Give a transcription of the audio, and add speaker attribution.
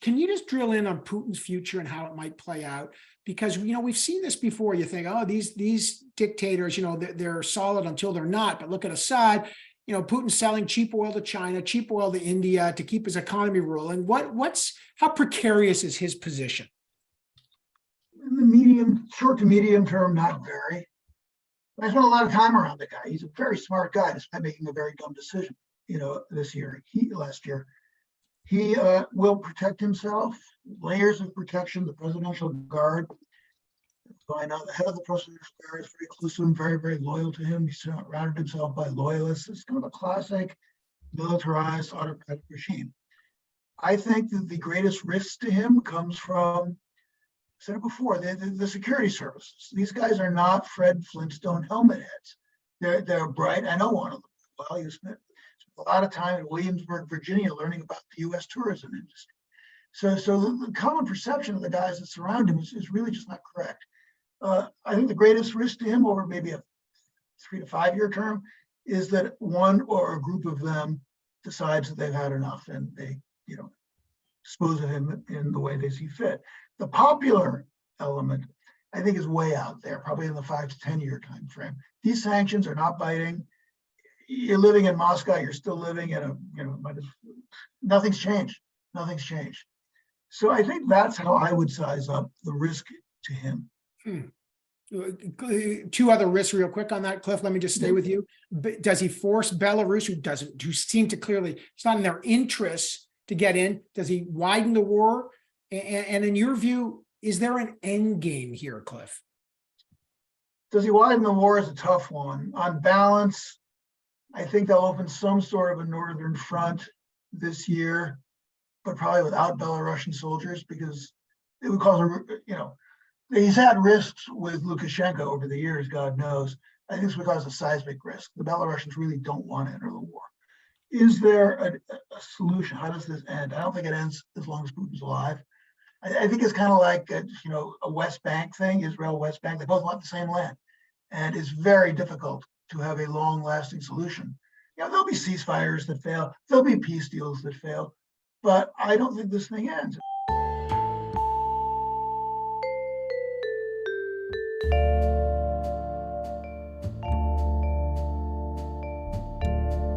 Speaker 1: can you just drill in on Putin's future and how it might play out? Because, we've seen this before. You think, oh, these dictators, they're solid until they're not. But look at Assad, Putin's selling cheap oil to China, cheap oil to India to keep his economy rolling. How precarious is his position?
Speaker 2: In the short to medium term, not very. I spent a lot of time around the guy. He's a very smart guy, despite making a very dumb decision, last year. He will protect himself, layers of protection, the presidential guard. So I know the head of the presidential guard is very close to him, very, very loyal to him. He surrounded himself by loyalists. It's kind of a classic militarized autocratic regime. I think that the greatest risk to him comes from, I said it before, the security services. These guys are not Fred Flintstone helmet heads. They're bright. I know one of them. Well, he spent a lot of time in Williamsburg, Virginia, learning about the U.S. tourism industry. So the common perception of the guys that surround him is really just not correct. I think the greatest risk to him over maybe a 3 to 5 year term is that one or a group of them decides that they've had enough and they, dispose of him in the way they see fit. The popular element, I think, is way out there, probably in the 5 to 10 year time frame. These sanctions are not biting. You're living in Moscow, you're still living in nothing's changed. Nothing's changed. So I think that's how I would size up the risk to him.
Speaker 1: Two other risks real quick on that, Cliff. Let me just stay with you. Does he force Belarus, who seem to clearly, it's not in their interests to get in? Does he widen the war? And in your view, is there an end game here, Cliff?
Speaker 2: Does he widen the war is a tough one. On balance, I think they'll open some sort of a northern front this year, but probably without Belarusian soldiers, because it would cause he's had risks with Lukashenko over the years, God knows. I think this would cause a seismic risk. The Belarusians really don't want to enter the war. Is there a solution? How does this end? I don't think it ends as long as Putin's alive. I think it's kind of like a West Bank thing, Israel, West Bank. They both want the same land. And it's very difficult to have a long-lasting solution. There'll be ceasefires that fail. There'll be peace deals that fail. But I don't think this thing ends.